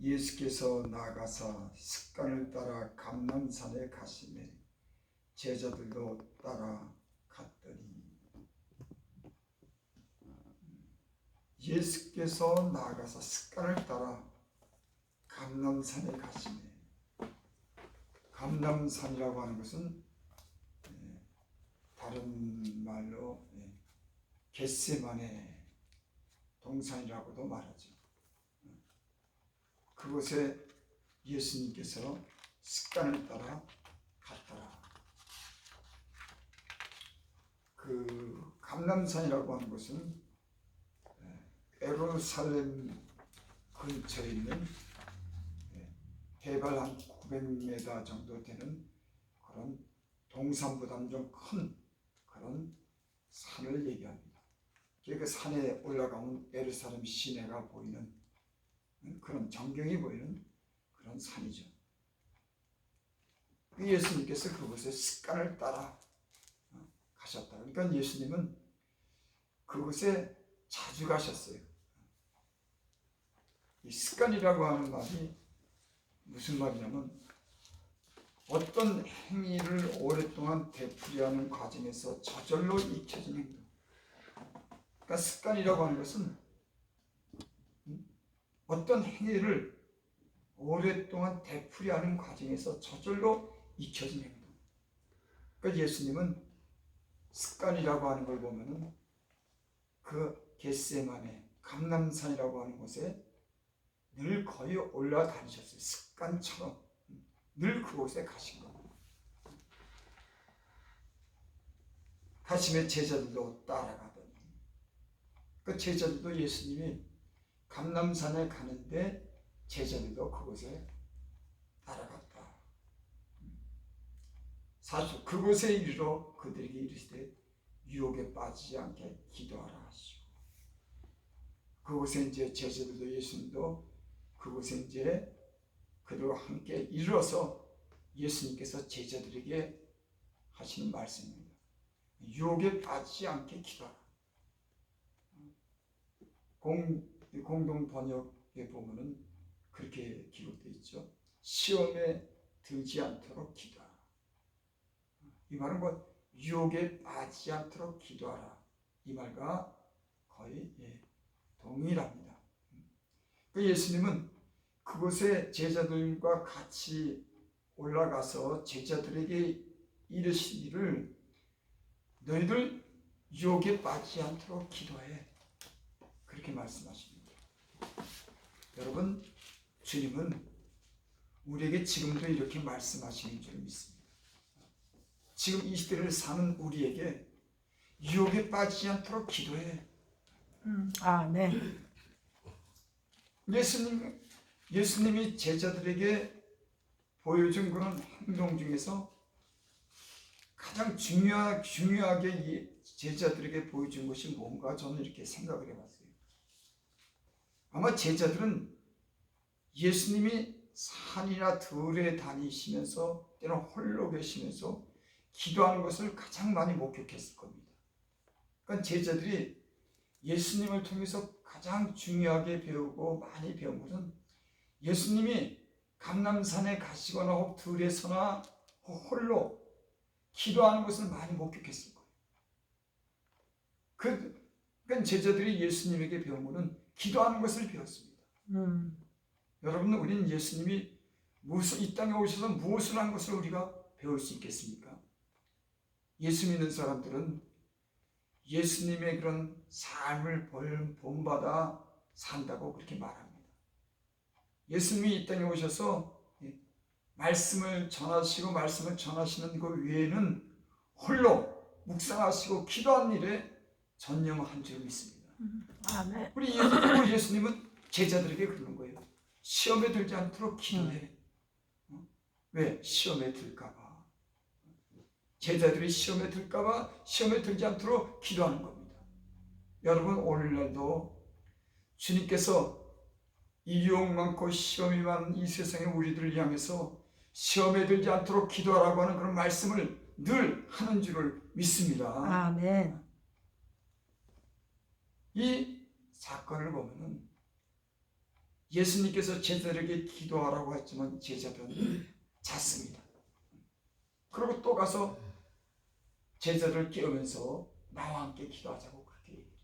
예수께서 나가사 습관을 따라 감람산에 가시매 제자들도 따라갔더니. 예수께서 나가사 습관을 따라 감람산에 가시매. 감람산이라고 하는 것은 다른 말로 겟세마네 동산이라고도 말하죠. 그곳에 예수님께서 습관을 따라 갔더라. 그 감람산이라고 하는 것은 예루살렘 근처에 있는 해발 한 900m 정도 되는 그런 동산보다는 좀 큰 그런 산을 얘기합니다. 그 산에 올라가면 예루살렘 시내가 보이는 그런 전경이 보이는 그런 산이죠. 예수님께서 그곳에 습관을 따라 가셨다. 그러니까 예수님은 그곳에 자주 가셨어요. 이 습관이라고 하는 말이 무슨 말이냐면 어떤 행위를 오랫동안 되풀이하는 과정에서 저절로 익혀진 행동. 그러니까 습관이라고 하는 것은 어떤 행위를 오랫동안 되풀이하는 과정에서 저절로 익혀진 행동. 그러니까 예수님은 습관이라고 하는 걸 보면은 그 겟세마네 감람산이라고 하는 곳에 늘 거의 올라다니셨어요. 습관처럼 늘 그곳에 가신 겁니다. 가시면 제자들도 따라가더니 그 제자들도 예수님이 감람산에 가는데 제자들도 그곳에 따라갔다. 사실 그곳에 이르러 그들에게 이르시되 유혹에 빠지지 않게 기도하라 하시고, 그곳에 이제 제자들도 예수님도 그곳에 이제 그들과 함께 이르러서 예수님께서 제자들에게 하시는 말씀입니다. 유혹에 빠지지 않게 기도하라. 공동 번역에 보면은 그렇게 기록되어 있죠. 시험에 들지 않도록 기도하라. 이 말은 뭐 유혹에 빠지지 않도록 기도하라. 이 말과 거의 동일합니다. 그 예수님은 그곳에 제자들과 같이 올라가서 제자들에게 이르시기를 너희들 유혹에 빠지지 않도록 기도해. 그렇게 말씀하십니다. 여러분, 주님은 우리에게 지금도 이렇게 말씀하시는 줄 믿습니다. 지금 이 시대를 사는 우리에게 유혹에 빠지지 않도록 기도해. 네. 예수님이 제자들에게 보여준 그런 행동 중에서 가장 중요하게 제자들에게 보여준 것이 뭔가 저는 이렇게 생각을 해봤어요. 아마 제자들은 예수님이 산이나 들에 다니시면서 때로 홀로 계시면서 기도하는 것을 가장 많이 목격했을 겁니다. 그러니까 제자들이 예수님을 통해서 가장 중요하게 배우고 많이 배운 것은 예수님이 감람산에 가시거나 혹 들에서나 홀로 기도하는 것을 많이 목격했을 거예요. 그러니까 제자들이 예수님에게 배운 것은 기도하는 것을 배웠습니다. 여러분, 우리는 예수님이 이 땅에 오셔서 무엇을 한 것을 우리가 배울 수 있겠습니까? 예수 믿는 사람들은 예수님의 그런 삶을 본받아 산다고 그렇게 말합니다. 예수님이 이 땅에 오셔서 말씀을 전하시고 말씀을 전하시는 그 외에는 홀로 묵상하시고 기도하는 일에 전념한 줄 믿습니다. 아멘. 우리 예수님은 제자들에게 그러는 거예요. 시험에 들지 않도록 기도해. 왜? 시험에 들까봐. 제자들이 시험에 들까봐 시험에 들지 않도록 기도하는 겁니다. 여러분, 오늘날도 주님께서 이 유혹 많고 시험이 많은 이 세상의 우리들을 향해서 시험에 들지 않도록 기도하라고 하는 그런 말씀을 늘 하는 줄을 믿습니다. 아멘. 이 사건을 보면은 예수님께서 제자들에게 기도하라고 했지만 제자들은 잤습니다. 그리고 또 가서 제자들을 깨우면서 나와 함께 기도하자고 그렇게 얘기해요.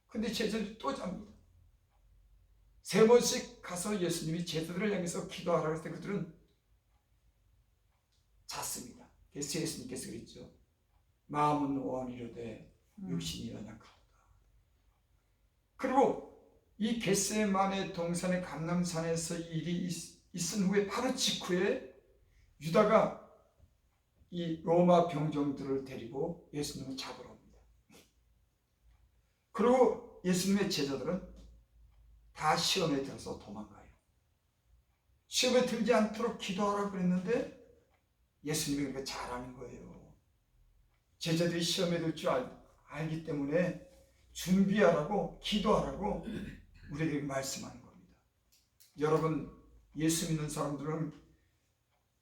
근데 제자들이 또 잡니다. 세 번씩 가서 예수님이 제자들을 향해서 기도하라고 했을 때 그들은 잤습니다. 그래서 예수님께서 그랬죠. 마음은 원이로되 육신이 연약하다. 그리고 이 겟세마네 동산의 감람산에서 일이 있은 후에 바로 직후에 유다가 이 로마 병정들을 데리고 예수님을 잡으러 옵니다. 그리고 예수님의 제자들은 다 시험에 들어서 도망가요. 시험에 들지 않도록 기도하라고 그랬는데 예수님이 그렇게 잘하는 거예요. 제자들이 시험에 들 줄 알기 때문에 준비하라고 기도하라고 우리에게 말씀하는 겁니다. 여러분, 예수 믿는 사람들은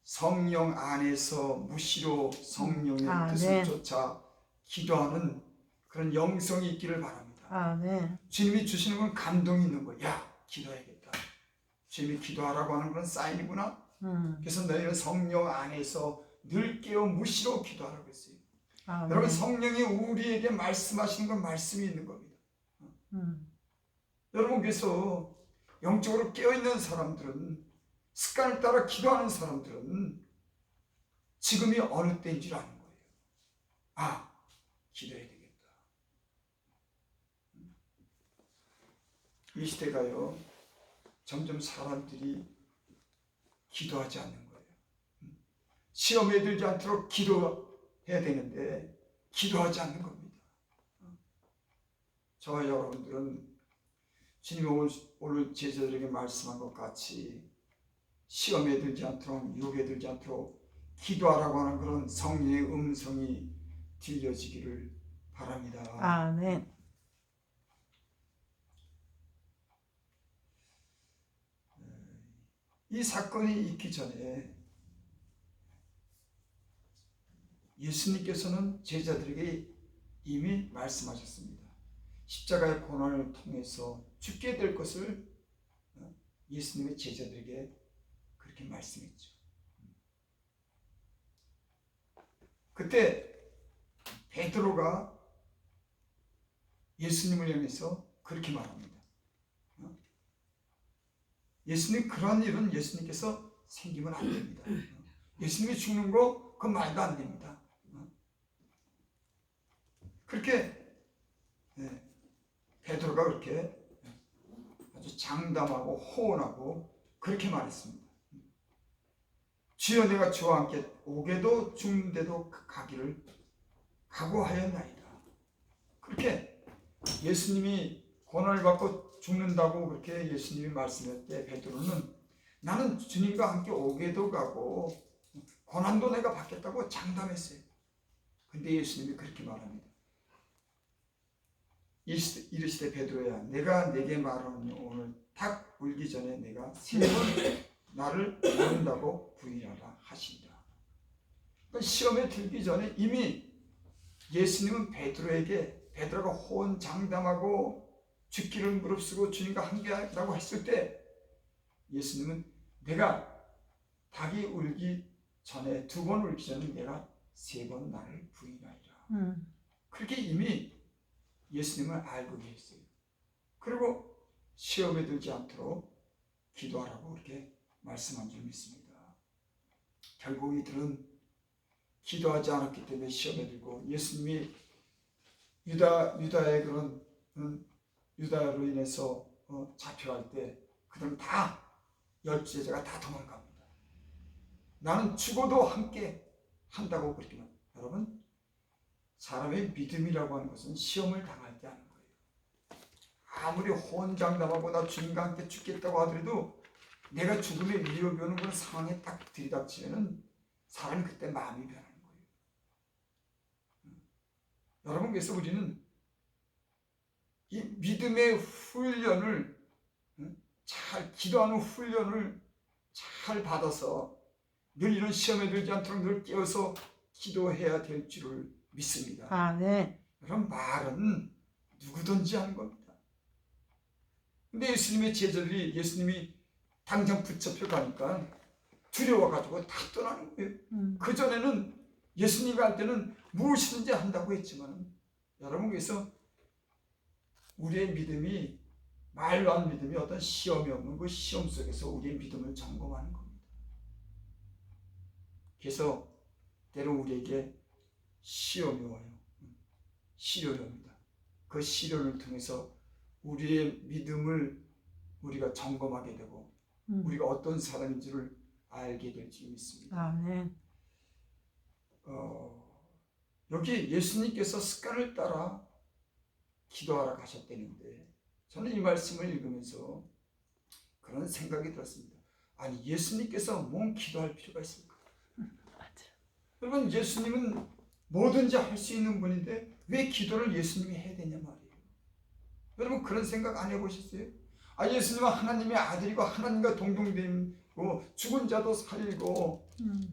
성령 안에서 무시로 성령의 뜻을 쫓아 기도하는 그런 영성이 있기를 바랍니다. 아멘. 주님이 주시는 건 감동이 있는 거예요. 야, 기도해야겠다. 주님이 기도하라고 하는 건 사인이구나. 그래서 너희는 성령 안에서 늘 깨어 무시로 기도하라고 했어요. 아멘. 여러분, 성령이 우리에게 말씀하시는 건 말씀이 있는 겁니다. 여러분, 그래서 영적으로 깨어있는 사람들은, 습관을 따라 기도하는 사람들은 지금이 어느 때인 줄 아는 거예요. 아, 기도해야 되겠다. 이 시대가요, 점점 사람들이 기도하지 않는 거예요. 시험에 들지 않도록 기도해야 되는데 기도하지 않는 겁니다. 저와 여러분들은 주님이 오늘 제자들에게 말씀한 것 같이 시험에 들지 않도록, 유혹에 들지 않도록 기도하라고 하는 그런 성령의 음성이 들려지기를 바랍니다. 아멘. 이 사건이 있기 전에 예수님께서는 제자들에게 이미 말씀하셨습니다. 십자가의 고난을 통해서 죽게 될 것을 예수님의 제자들에게 그렇게 말씀했죠. 그때 베드로가 예수님을 향해서 그렇게 말합니다. 예수님, 그런 일은 예수님께서 생기면 안 됩니다. 예수님이 죽는 거 그건 말도 안 됩니다. 그렇게 베드로가 그렇게 아주 장담하고 호언하고 그렇게 말했습니다. 주여, 내가 주와 함께 오게도 죽는데도 가기를 각오하였나이다. 그렇게 예수님이 고난을 받고 죽는다고 그렇게 예수님이 말씀할 때 베드로는 나는 주님과 함께 오게도 가고 고난도 내가 받겠다고 장담했어요. 근데 예수님이 그렇게 말합니다. 이르시되 베드로야, 내가 내게 말하노니 오늘 닭 울기 전에 내가 세 번 나를 모른다고 부인하라 하신다. 그러니까 시험에 들기 전에 이미 예수님은 베드로가 호언장담하고 죽기를 무릅쓰고 주님과 함께하라고 했을 때 예수님은 내가 닭이 울기 전에, 두 번 울기 전에 내가 세 번 나를 부인하리라. 그렇게 이미 예수님을 알고 계셨어요. 그리고 시험에 들지 않도록 기도하라고 그렇게 말씀한 줄 믿습니다. 결국 이들은 기도하지 않았기 때문에 시험에 들고 예수님이 유다의 그런 유다로 인해서 잡혀갈 때 그들은 다 열두 제자가 다 도망갑니다. 나는 죽어도 함께 한다고 그렇게 말. 여러분, 사람의 믿음이라고 하는 것은 시험을 당할 때 하는 거예요. 아무리 호언장담하고 나 주님과 함께 죽겠다고 하더라도 내가 죽음의 위협이 오는 그런 상황에 딱 들이닥치면은 사람이 그때 마음이 변하는 거예요. 여러분, 그래서 우리는 이 믿음의 훈련을, 잘 기도하는 훈련을 잘 받아서 늘 이런 시험에 들지 않도록 늘 깨어서 기도해야 될 줄을 믿습니다. 아멘. 여러분, 말은 누구든지 하는 겁니다. 근데 예수님의 제자들이 예수님이 당장 붙잡혀 가니까 두려워가지고 다 떠나는 거예요. 그전에는 예수님이 갈 때는 무엇이든지 한다고 했지만, 여러분, 그래서 우리의 믿음이, 말로 한 믿음이 어떤 시험이 없는 그 시험 속에서 우리의 믿음을 점검하는 겁니다. 그래서 때로 우리에게 시험이 와요. 시련이 옵니다. 그 시련을 통해서 우리의 믿음을 우리가 점검하게 되고 우리가 어떤 사람인지를 알게 될 줄 믿습니다. 아멘. 여기 예수님께서 습관을 따라 기도하러 가셨다는데, 저는 이 말씀을 읽으면서 그런 생각이 들었습니다. 아니, 예수님께서 뭔 기도할 필요가 있습니까? 여러분, 예수님은 뭐든지 할 수 있는 분인데 왜 기도를 예수님이 해야 되냐 말이에요. 여러분, 그런 생각 안 해보셨어요? 예수님은 하나님의 아들이고 하나님과 동등되고 죽은 자도 살리고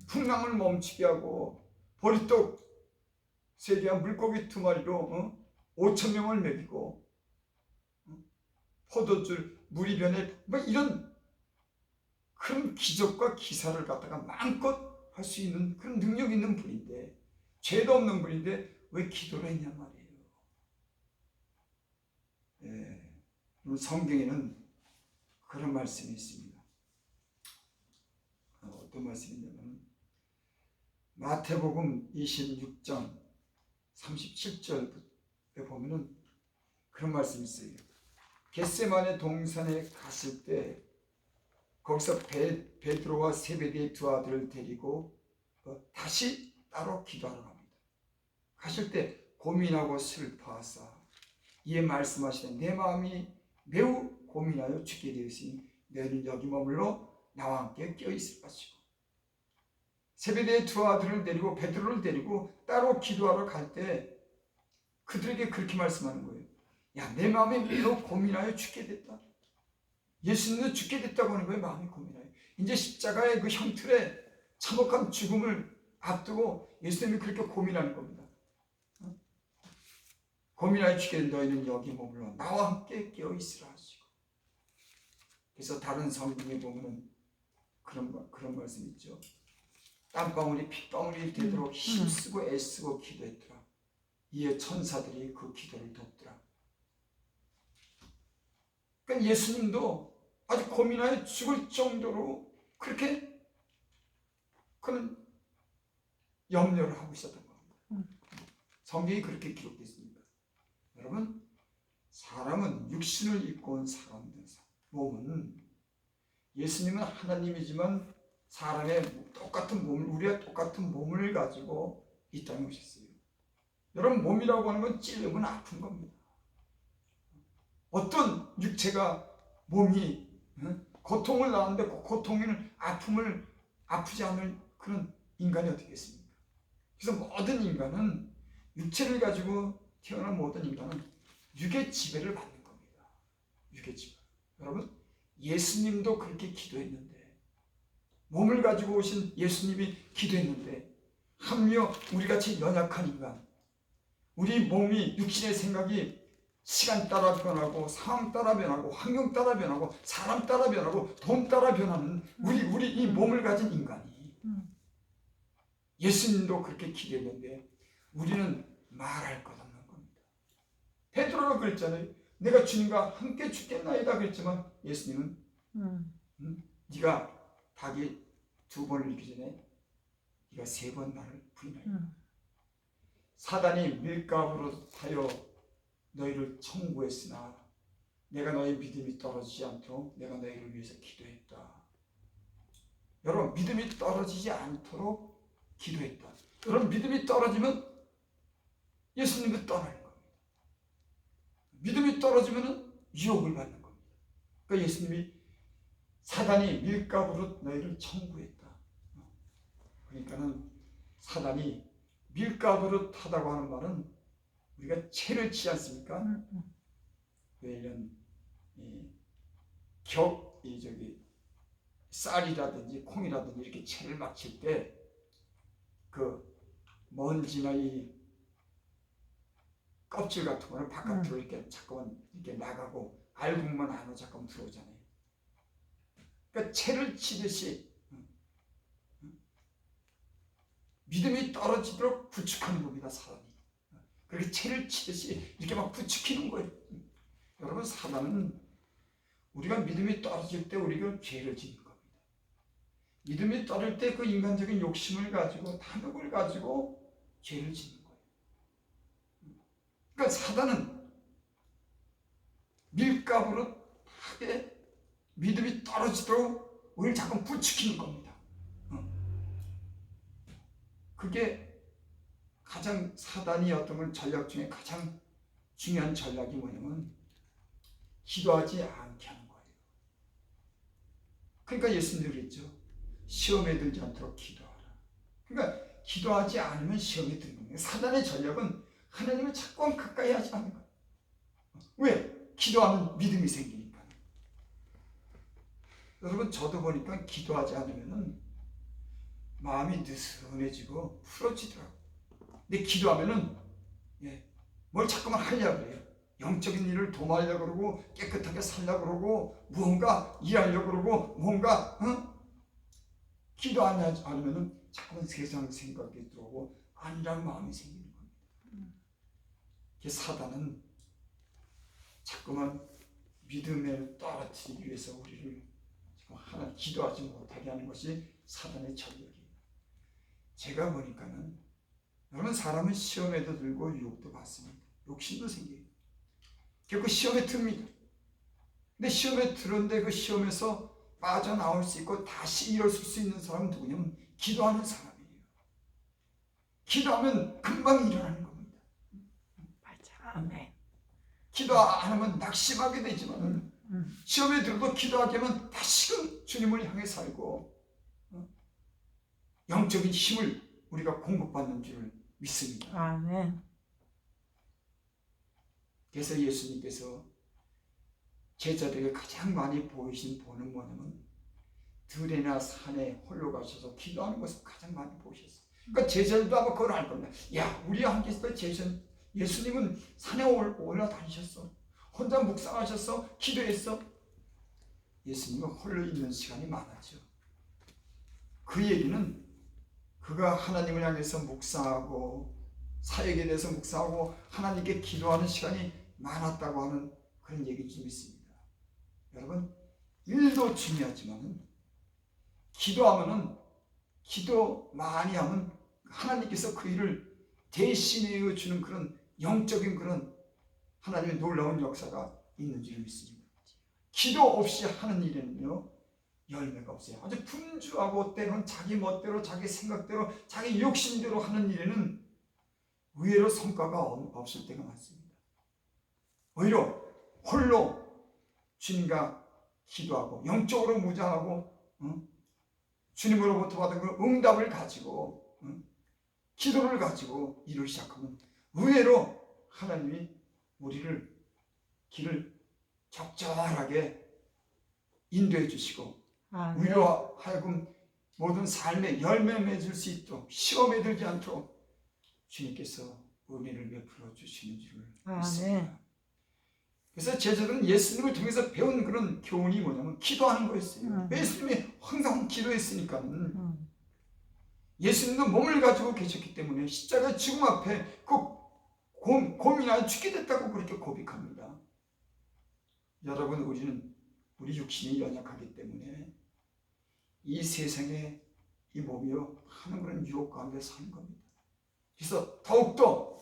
풍랑을 멈추게 하고 보리떡 3개와 물고기 2마리로 5,000명을 먹이고 포도줄 물이 변해, 뭐 이런 그런 기적과 기사를 갖다가 마음껏 할 수 있는 그런 능력 있는 분인데, 죄도 없는 분인데 왜 기도를 했냐 말이에요. 성경에는 그런 말씀이 있습니다. 어떤 말씀이냐면 마태복음 26장 37절에 보면은 그런 말씀이 있어요. 겟세마네 동산에 갔을 때 거기서 베드로와 세베대의 2 아들을 데리고 다시 따로 기도하러 갑니다. 가실 때 고민하고 슬퍼하사 이에 말씀하시되 내 마음이 매우 고민하여 죽게 되었으니 너희는 여기 머물러 나와 함께 껴있을 것이고, 세베대의 2 아들을 데리고 베드로를 데리고 따로 기도하러 갈 때 그들에게 그렇게 말씀하는 거예요. 야, 내 마음이 매우 고민하여 죽게 됐다. 예수님은 죽게 됐다고 하는 거예요. 마음이 고민하여. 이제 십자가의 그 형틀에 참혹한 죽음을 앞두고 예수님이 그렇게 고민하는 겁니다. 고민하여 죽게 된 너희는 여기 머물러 나와 함께 깨어있으라 하시고. 그래서 다른 성경에 보면은 그런 말씀 있죠. 땀방울이 핏방울이 되도록 힘쓰고 애쓰고 기도했더라. 이에 천사들이 그 기도를 돕더라. 그러니까 예수님도 아주 고민하여 죽을 정도로 그렇게 그런 염려를 하고 있었던 겁니다. 성경이 그렇게 기록되어 있습니다. 여러분, 사람은 육신을 입고 온 사람들, 몸은, 예수님은 하나님이지만 사람의 똑같은 몸을, 우리와 똑같은 몸을 가지고 이 땅에 오셨어요. 여러분, 몸이라고 하는 건 찔리면 아픈 겁니다. 어떤 육체가, 몸이 고통을 나는데 그 고통을, 아픔을 아프지 않을 그런 인간이 어떻게 있습니까? 그래서 모든 인간은, 육체를 가지고 태어난 모든 인간은 육의 지배를 받는 겁니다. 육의 지배. 여러분, 예수님도 그렇게 기도했는데, 몸을 가지고 오신 예수님이 기도했는데, 하물며 우리같이 연약한 인간, 우리 몸이, 육신의 생각이 시간 따라 변하고 상황 따라 변하고 환경 따라 변하고 사람 따라 변하고 돈 따라 변하는 우리 이 몸을 가진 인간이, 예수님도 그렇게 기도했는데 우리는 말할 것 없는 겁니다. 베드로가 그랬잖아요. 내가 주님과 함께 죽겠나이다 그랬지만 예수님은 네가 닭이 2번을 이기 전에 네가 3번 나를 부인하리라. 사단이 밀가부로 타여 너희를 청구했으나 내가 너희 믿음이 떨어지지 않도록 내가 너희를 위해서 기도했다. 여러분, 믿음이 떨어지지 않도록 기도했다. 여러분, 믿음이 떨어지면 예수님을 떠나는 겁니다. 믿음이 떨어지면 유혹을 받는 겁니다. 그러니까 예수님이 사단이 밀가부로 너희를 청구했다. 그러니까는 사단이 밀가부로 타다고 하는 말은 우리가 채를 치지 않습니까? 왜 이런 쌀이라든지 콩이라든지 이렇게 채를 막 칠 때 그 먼지나 이 껍질 같은 거는 바깥으로 이렇게 자꾸만 이렇게 나가고 알곡만 하나 잠깐 들어오잖아요. 그러니까 채를 치듯이 믿음이 떨어지도록 부축하는 겁니다. 사단이. 그렇게 채를 치듯이 이렇게 막 부추기는 거예요. 여러분, 사단은 우리가 믿음이 떨어질 때 우리가 죄를 짓는 겁니다. 믿음이 떨어질 때 그 인간적인 욕심을 가지고 탐욕을 가지고 죄를 짓는 거예요. 그러니까 사단은 밀가부로 하게 믿음이 떨어지도록 우리를 자꾸 부추기는 겁니다. 그게 가장 사단이 어떤 건 전략 중에 가장 중요한 전략이 뭐냐면 기도하지 않게 하는 거예요. 그러니까 예수님도 그랬죠. 시험에 들지 않도록 기도하라. 그러니까 기도하지 않으면 시험에 드는 거예요. 사단의 전략은 하나님을 자꾸 가까이 하지 않는 거예요. 왜? 기도하면 믿음이 생기니까. 여러분, 저도 보니까 기도하지 않으면 마음이 느슨해지고 풀어지더라고요. 근데 기도하면은 뭘 자꾸만 하려고 그래요. 영적인 일을 도모하려고 그러고 깨끗하게 살려고 그러고 무언가 일하려고 그러고 뭔가 기도하지 않으면은 자꾸만 세상 생각이 들어오고 아니라는 마음이 생기는 겁니다. 사단은 자꾸만 믿음에 떨어뜨리기 위해서 우리를 하나 기도하지 못하게 하는 것이 사단의 전략이에요. 제가 보니까는 여러분, 사람은 시험에도 들고 유혹도 받습니다. 욕심도 생겨요. 결국 시험에 듭니다. 근데 시험에 들었는데 그 시험에서 빠져나올 수 있고 다시 일어설 수 있는 사람은 누구냐면 기도하는 사람이에요. 기도하면 금방 일어나는 겁니다. 맞아. 아멘. 기도 안 하면 낙심하게 되지만 시험에 들어도 기도하게 하면 다시금 주님을 향해 살고 영적인 힘을 우리가 공급받는 줄 믿습니다. 아멘. 그래서 예수님께서 제자들에게 가장 많이 보는 뭐냐면 들에나 산에 홀로 가셔서 기도하는 것을 가장 많이 보셨어요. 그러니까 제자들도 아마 그걸 알 겁니다. 야, 우리와 함께 있을 때 예수님은 산에 올라다니셨어. 혼자 묵상하셨어. 기도했어. 예수님은 홀로 있는 시간이 많았죠. 그 얘기는 그가 하나님을 향해서 묵상하고 사역에 대해서 묵상하고 하나님께 기도하는 시간이 많았다고 하는 그런 얘기 좀 있습니다. 여러분, 일도 중요하지만 기도 많이 하면 하나님께서 그 일을 대신해 주는 그런 영적인 그런 하나님의 놀라운 역사가 있는 줄 믿습니다. 기도 없이 하는 일에는요 열매가 없어요. 아주 분주하고 때로는 자기 멋대로 자기 생각대로 자기 욕심대로 하는 일에는 의외로 성과가 없을 때가 많습니다. 오히려 홀로 주님과 기도하고 영적으로 무장하고 주님으로부터 받은 그 응답을 가지고 기도를 가지고 일을 시작하면 의외로 하나님이 우리를 길을 적절하게 인도해 주시고 우리로 하여금 모든 삶에 열매 맺을 수 있도록 시험에 들지 않도록 주님께서 은혜를 베풀어 주시는 줄 믿습니다. 그래서 제자들은 예수님을 통해서 배운 그런 교훈이 뭐냐면 기도하는 거였어요. 예수님이 항상 기도했으니까 예수님도 몸을 가지고 계셨기 때문에 십자가 죽음 앞에 그 고민하여 죽게 됐다고 그렇게 고백합니다. 여러분, 우리 육신이 연약하기 때문에 이 세상에 이 몸이요 하는 그런 유혹 가운데 사는 겁니다. 그래서 더욱더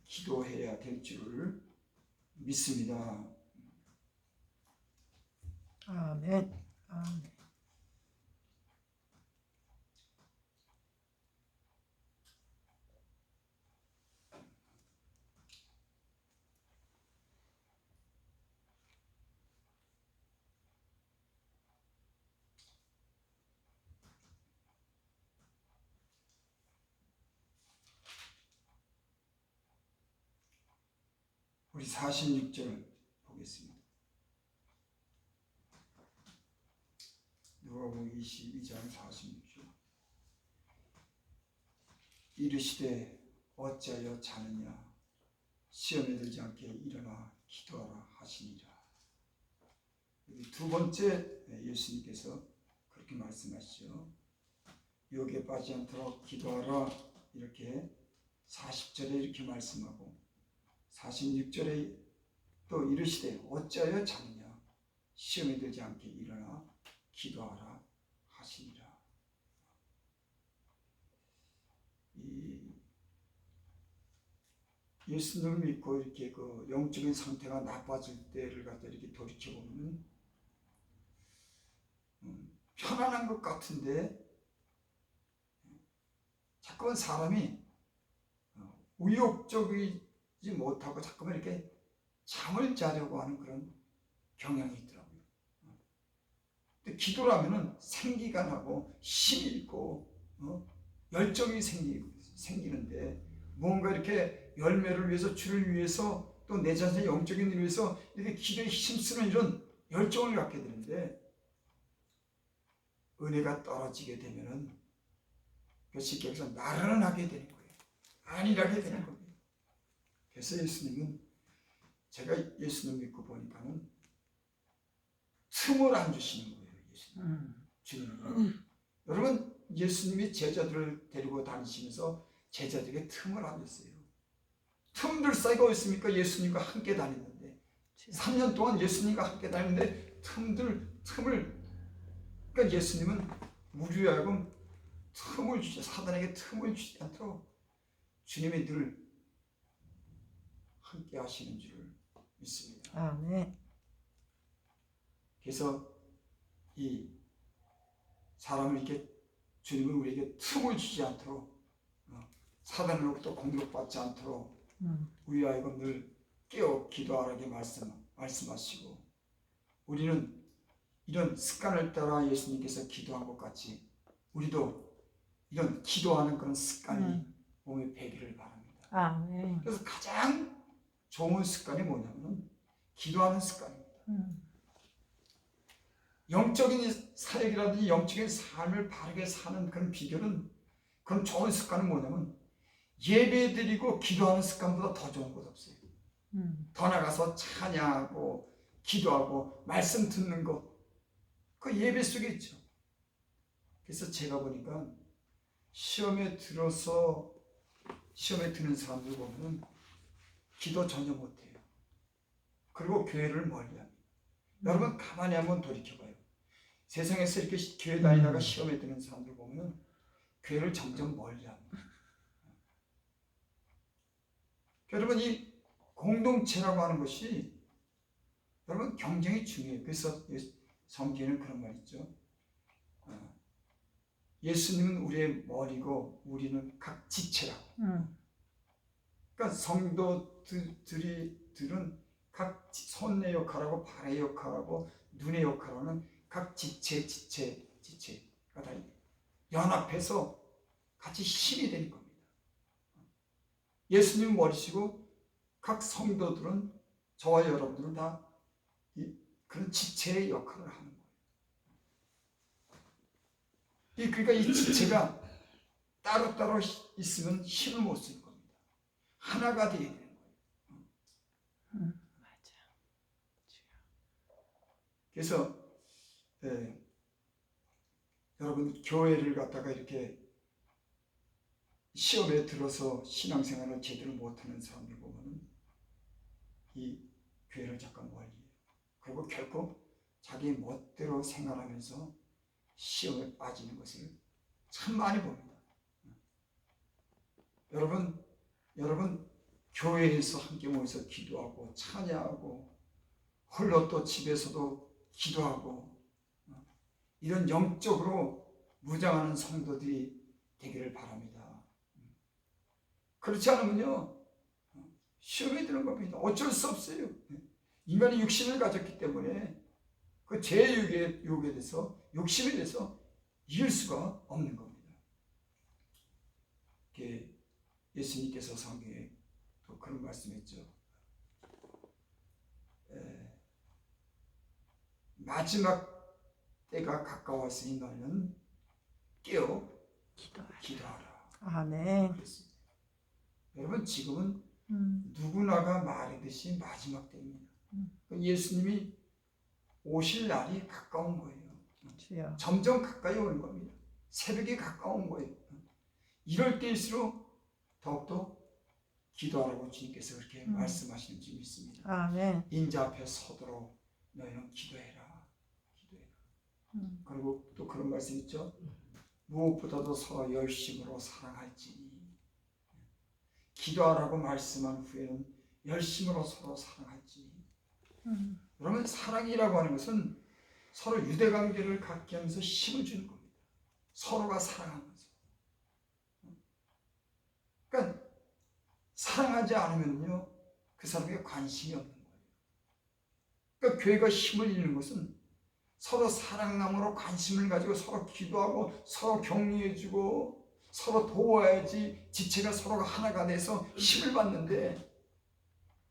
기도해야 될 줄을 믿습니다. 아멘. 아멘. 우리 46절 보겠습니다. 누가복음 22장 46절. 이르시되 어찌하여 자느냐, 시험에 들지 않게 일어나 기도하라 하시니라. 두 번째 예수님께서 그렇게 말씀하시죠. 유혹에 빠지지 않도록 기도하라 이렇게 40절에 이렇게 말씀하고 46절에 또 이르시되 어찌하여 자느냐 시험에 들지 않게 일어나 기도하라 하시니라. 이 예수님을 믿고 이렇게 그 영적인 상태가 나빠질 때를 갖다 이렇게 돌이켜 보면 편안한 것 같은데 자꾸만 사람이 의욕적이지 못하고 자꾸만 이렇게 잠을 자려고 하는 그런 경향이 있더라고요. 근데 기도라면은 생기가 나고 힘이 있고 열정이 생기는데 뭔가 이렇게 열매를 위해서 주를 위해서 또 내 자신의 영적인 일을 위해서 이렇게 기도에 힘쓰는 이런 열정을 갖게 되는데 은혜가 떨어지게 되면은 쉽게 해서 나른하게 되는 거예요. 안일하게 되는 겁니다. 그래서 예수님은 제가 예수님 믿고 보니까는 틈을 안 주시는 거예요. 예수님. 주님은. 여러분 예수님이 제자들을 데리고 다니시면서 제자들에게 틈을 안 줬어요. 틈들 사이가 있습니까? 예수님과 함께 다녔는데 3년 동안 예수님과 함께 다녔는데 틈을 그러니까 예수님은 우리에 하여금 틈을 주지 사단에게 틈을 주지 않도록 주님이 늘 함께 하시는 줄 믿습니다. 아멘. 그래서 이 사람을 이렇게 주님은 우리에게 틈을 주지 않도록 사단으로부터 공격받지 않도록 우리 하여금 늘 깨어 기도하라게 말씀하시고 우리는 이런 습관을 따라 예수님께서 기도한 것 같이 우리도 이런 기도하는 그런 습관이 몸에 배기를 바랍니다. 아멘. 그래서 가장 좋은 습관이 뭐냐면 기도하는 습관입니다. 영적인 사역이라든지 영적인 삶을 바르게 사는 그런 비결은 그런 좋은 습관은 뭐냐면 예배드리고 기도하는 습관보다 더 좋은 것 없어요. 더 나가서 찬양하고 기도하고 말씀 듣는 것 그 예배 속에 있죠. 그래서 제가 보니까 시험에 드는 사람들 보면 기도 전혀 못해요. 그리고 교회를 멀리합니다. 여러분 가만히 한번 돌이켜봐요. 세상에서 이렇게 교회 다니다가 시험에 드는 사람들 보면 교회를 점점 멀리합니다. 여러분 이 공동체라고 하는 것이 여러분 경쟁이 중요해요. 그래서 성경에는 그런 말 있죠. 예수님은 우리의 머리고 우리는 각 지체라고. 그러니까 성도들은 각 손의 역할하고 발의 역할하고 눈의 역할하는 각 지체가 다 연합해서 같이 힘이 되는 겁니다. 예수님은 머리시고 각 성도들은 저와 여러분들은 다 그런 지체의 역할을 하는 거예요. 그러니까 이 지체가 따로따로 있으면 힘을 못 쓸 겁니다. 하나가 되어야 되는 거예요. 맞아. 그래서 여러분 교회를 갖다가 이렇게 시험에 들어서 신앙생활을 제대로 못하는 사람들 보면은 이 교회를 잠깐 멀리해요. 그리고 결코 자기 멋대로 생활하면서 시험에 빠지는 것을 참 많이 봅니다. 여러분 교회에서 함께 모여서 기도하고 찬양하고 홀로 또 집에서도 기도하고 이런 영적으로 무장하는 성도들이 되기를 바랍니다. 그렇지 않으면요 시험에 드는 겁니다. 어쩔 수 없어요. 인간이 육신을 가졌기 때문에 그 죄의 유혹에 대해서 욕심에 대해서 이길 수가 없는 겁니다. 예수님께서 성경에 또 그런 말씀했죠. 마지막 때가 가까웠으니 너는 깨어 기도하라. 아멘. 그랬습니다. 여러분 지금은 누구나가 말하듯이 마지막 때입니다. 예수님이 오실 날이 가까운 거예요. 주여. 점점 가까이 오는 겁니다. 새벽이 가까운 거예요. 이럴 때일수록 더욱더 기도하라고 주님께서 그렇게 말씀하시는 줄 믿습니다. 아멘. 인자 앞에 서도록 너희는 기도해라. 기도해라. 그리고 또 그런 말씀 있죠. 무엇보다도 서로 열심으로 사랑할지니. 기도하라고 말씀한 후에는 열심으로 서로 사랑할지니. 그러면 사랑이라고 하는 것은 서로 유대관계를 갖게 하면서 힘을 주는 겁니다. 서로가 사랑하면서. 그러니까 사랑하지 않으면요 그 사람에게 관심이 없는 거예요. 그러니까 교회가 힘을 잃는 것은 서로 사랑남으로 관심을 가지고 서로 기도하고 서로 격려해주고 서로 도와야지 지체가 서로가 하나가 돼서 힘을 받는데,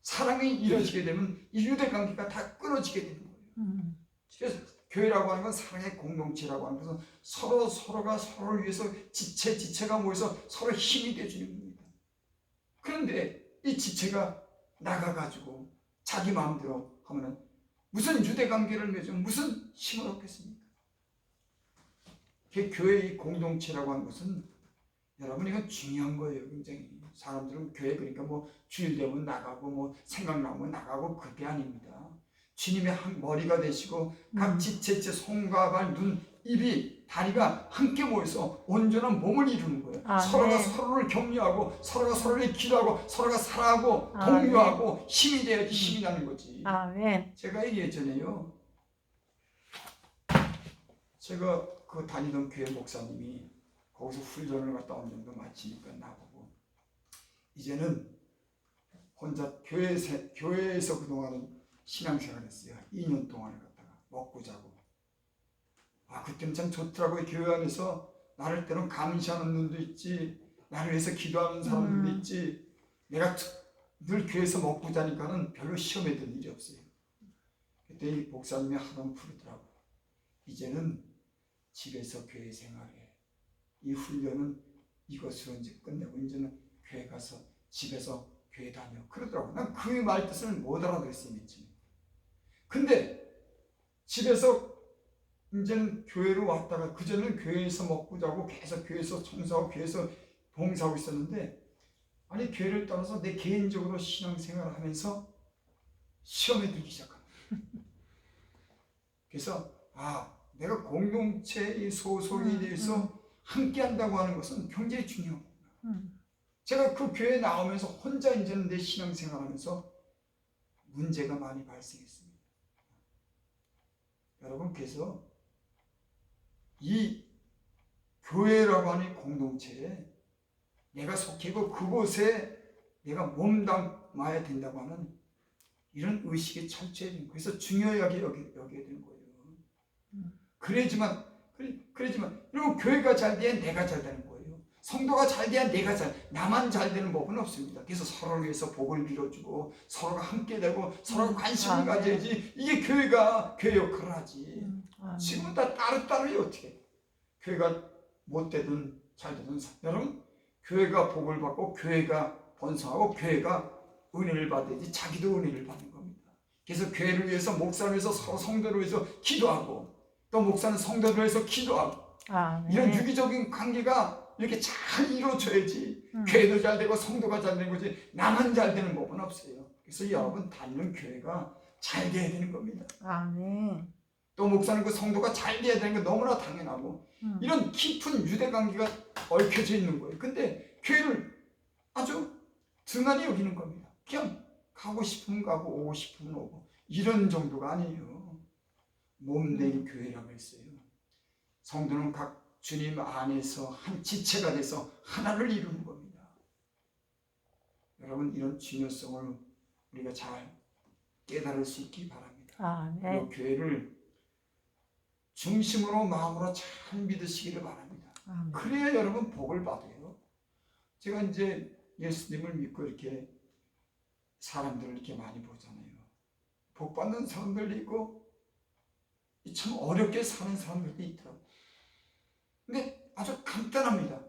사랑이 이루어지게 되면 이 유대관계가 다 끊어지게 되는 거예요. 그래서 교회라고 하는 건 사랑의 공동체라고 하는 것은 서로가 서로를 위해서 지체가 모여서 서로 힘이 돼주는 겁니다. 그런데 이 지체가 나가가지고 자기 마음대로 하면은 무슨 유대관계를 맺으면 무슨 힘을 얻겠습니까? 교회의 공동체라고 하는 것은 여러분 이건 중요한 거예요. 굉장히 사람들은 교회 그러니까 뭐 주일 되면 나가고 뭐 생각나면 나가고 그게 아닙니다. 주님의 한 머리가 되시고 각 지체 손과 발, 눈, 입이, 다리가 함께 모여서 온전한 몸을 이루는 거예요. 서로가 서로를 격려하고 서로가 서로를 기도하고 서로가 사랑하고 동료하고 힘이 돼야지 힘이 나는 거지. 아멘. 제가 예전에요, 제가 그 다니던 교회 목사님이 거기서 훈련을 갔다 온 정도 마치니까 나보고 이제는 혼자 교회에서 그동안은 신앙생활을 했어요. 2년 동안을 갖다가 먹고 자고. 그때는 참 좋더라고요. 교회 안에서 나를 때론 감시하는 눈도 있지, 나를 위해서 기도하는 사람들도 있지. 내가 늘 교회에서 먹고 자니까는 별로 시험에 들 일이 없어요. 그때 이 목사님이 하던 부르더라고. 이제는 집에서 교회 생활해. 이 훈련은 이것으로 이제 끝내고 이제는 교회 가서 집에서 교회 다녀. 그러더라고. 난 그 말 뜻을 못 알아들었어요. 며칠. 근데 집에서 이제는 교회로 왔다가 그전에는 교회에서 먹고 자고 계속 교회에서 청소하고 교회에서 봉사하고 있었는데, 아니 교회를 떠나서 내 개인적으로 신앙생활을 하면서 시험에 들기 시작합니다. 그래서 내가 공동체의 소속이 돼서 함께 한다고 하는 것은 굉장히 중요한 겁니다. 제가 그 교회에 나오면서 혼자 이제는 내 신앙생활 하면서 문제가 많이 발생했습니다. 여러분, 그래서 이 교회라고 하는 공동체에 내가 속해고 그곳에 내가 몸담아야 된다고 하는 이런 의식이 철저해야 되는 거예요. 그래서 중요하게 여겨야 되는 거예요. 그래야지만 여러분, 교회가 잘 돼야 내가 잘 되는 거예요. 성도가 잘 돼야 나만 잘 되는 법은 없습니다. 그래서 서로를 위해서 복을 빌어주고 서로가 함께 되고 서로가 관심을 가져야지 이게 교회가 교회 역할을 하지. 지금은 다 따로따로요. 어떻게 교회가 못되든 잘되든 여러분, 교회가 복을 받고 교회가 번성하고 교회가 은혜를 받아야지 자기도 은혜를 받는 겁니다. 그래서 교회를 위해서, 목사를 위해서, 서로 성도를 위해서 기도하고 또 목사는 성도를 위해서 기도하고 이런 유기적인 관계가 이렇게 잘 이루어져야지 교회도 잘 되고 성도가 잘 되는 거지 나만 잘 되는 법은 없어요. 그래서 여러분 다니는 교회가 잘 돼야 되는 겁니다. 아멘. 또 목사는 그 성도가 잘 돼야 되는 게 너무나 당연하고 이런 깊은 유대관계가 얽혀져 있는 거예요. 근데 교회를 아주 등한히 여기는 겁니다. 그냥 가고 싶으면 가고 오고 싶으면 오고 이런 정도가 아니에요. 몸된 교회라고 했어요. 성도는 각 주님 안에서 한 지체가 돼서 하나를 이루는 겁니다. 여러분, 이런 중요성을 우리가 잘 깨달을 수 있기 바랍니다. 그리고 교회를 중심으로 마음으로 잘 믿으시기를 바랍니다. 그래야 여러분 복을 받아요. 제가 이제 예수님을 믿고 이렇게 사람들을 이렇게 많이 보잖아요. 복 받는 사람들도 있고 참 어렵게 사는 사람들도 있더라고요. 근데 아주 간단합니다.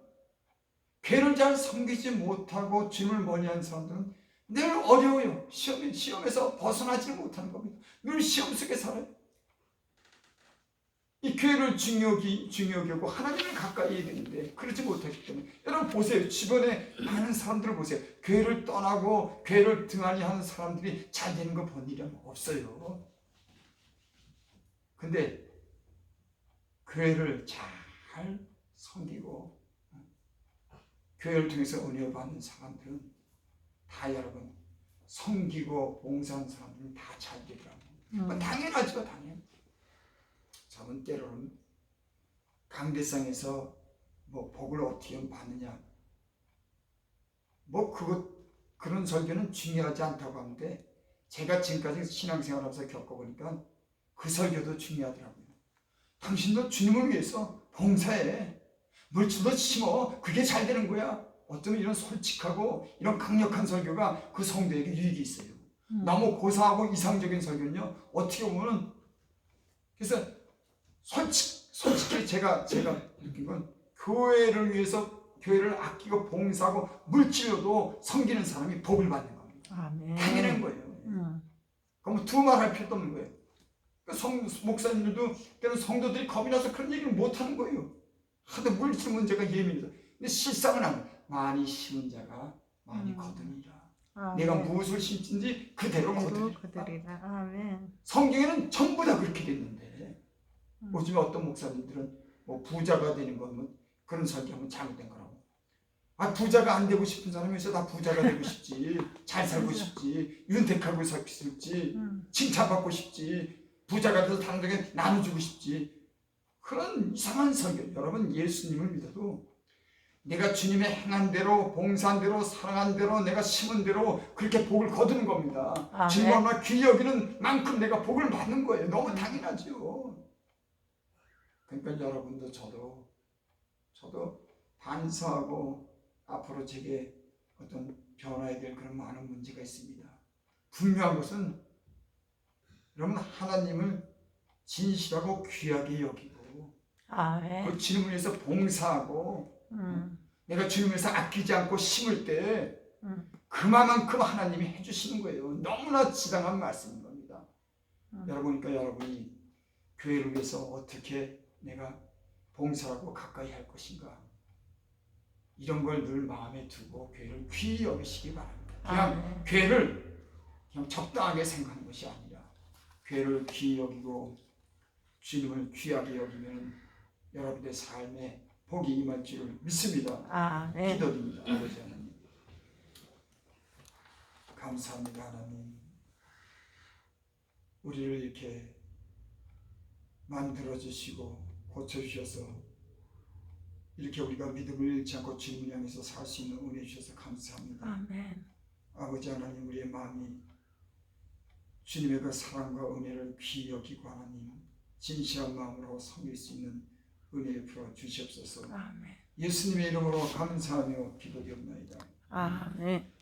교회를 잘 섬기지 못하고 주님을 멀리한 사람들은 늘 어려워요. 시험에서 벗어나지 못하는 겁니다. 늘 시험 속에 살아요. 이 교회를 중요히 여기고 하나님을 가까이 해야 되는데 그러지 못하기 때문에 여러분 보세요. 주변에 많은 사람들을 보세요. 교회를 떠나고 교회를 등한히 하는 사람들이 잘 되는 거 본 일은 없어요. 근데 교회를 잘 섬기고 교회를 통해서 은혜 받는 사람들은 다 여러분 섬기고 봉사하는 사람들은 다 잘 되더라고요. 당연하죠. 당연. 저는 때로는 강대상에서 뭐 복을 어떻게 받느냐 뭐 그런 설교는 중요하지 않다고 하는데 제가 지금까지 신앙생활하면서 겪어보니까 그 설교도 중요하더라고요. 당신도 주님을 위해서 봉사해. 물질도 심어. 그게 잘 되는 거야. 어쩌면 이런 솔직하고 이런 강력한 설교가 그 성도에게 유익이 있어요. 너무 고사하고 이상적인 설교는요. 어떻게 보면은 그래서 솔직히 제가 느낀 건 교회를 위해서 교회를 아끼고 봉사하고 물질로도 섬기는 사람이 복을 받는 겁니다. 아멘. 당연한 거예요. 그럼 두말 할 필요도 없는 거예요. 목사님들도 때로는 성도들이 겁이 나서 그런 얘기를 못 하는 거예요. 하도 물질 문제가 예민해서. 근데 실상은 아니에요. 많이 심은 자가 많이 거두니라. 내가 무엇을 심든지 그대로 거두리라. 아멘. 성경에는 전부 다 그렇게 됐는데 요즘에 어떤 목사님들은 뭐 부자가 되는 거면 그런 설교하면 잘못된 거라고. 부자가 안 되고 싶은 사람에서 다 부자가 되고 싶지, 잘 살고 싶지, 윤택하고 살고 싶지, 칭찬받고 싶지, 부자가 돼서 다른 데게 나눠주고 싶지. 그런 이상한 설교. 여러분 예수님을 믿어도 내가 주님의 행한 대로, 봉사한 대로, 사랑한 대로, 내가 심은 대로 그렇게 복을 거두는 겁니다. 주님 얼마나 귀히 여기는 만큼 내가 복을 받는 거예요. 너무 당연하죠. 그러니까 여러분도 저도 반성하고 앞으로 제게 어떤 변화해야 될 그런 많은 문제가 있습니다. 분명한 것은 여러분 하나님을 진실하고 귀하게 여기고 그 주님을 위해서 봉사하고 내가 주님을 위해서 아끼지 않고 심을 때 그만큼 하나님이 해주시는 거예요. 너무나 지당한 말씀인 겁니다. 여러분이니까 여러분이 교회를 위해서 어떻게 내가 봉사하고 가까이 할 것인가 이런 걸 늘 마음에 두고 교회를 귀히 여기시기 바랍니다. 그냥 교회를 그냥 적당하게 생각하는 것이 아니라 교회를 귀히 여기고 주님을 귀하게 여기면 여러분의 삶에 복이 임할 줄 믿습니다. 기도드립니다. 아버지 하나님 감사합니다. 하나님 우리를 이렇게 만들어주시고 고쳐주셔서 이렇게 우리가 믿음을 잃지 않고 주님을 향해서 살 수 있는 은혜 주셔서 감사합니다. 아버지 하나님 우리의 마음이 주님의 그 사랑과 은혜를 귀히 여기고 하나님 진실한 마음으로 섬길 수 있는 은혜 베풀어 주시옵소서. 예수님의 이름으로 감사하며 기도드립니다. 아멘.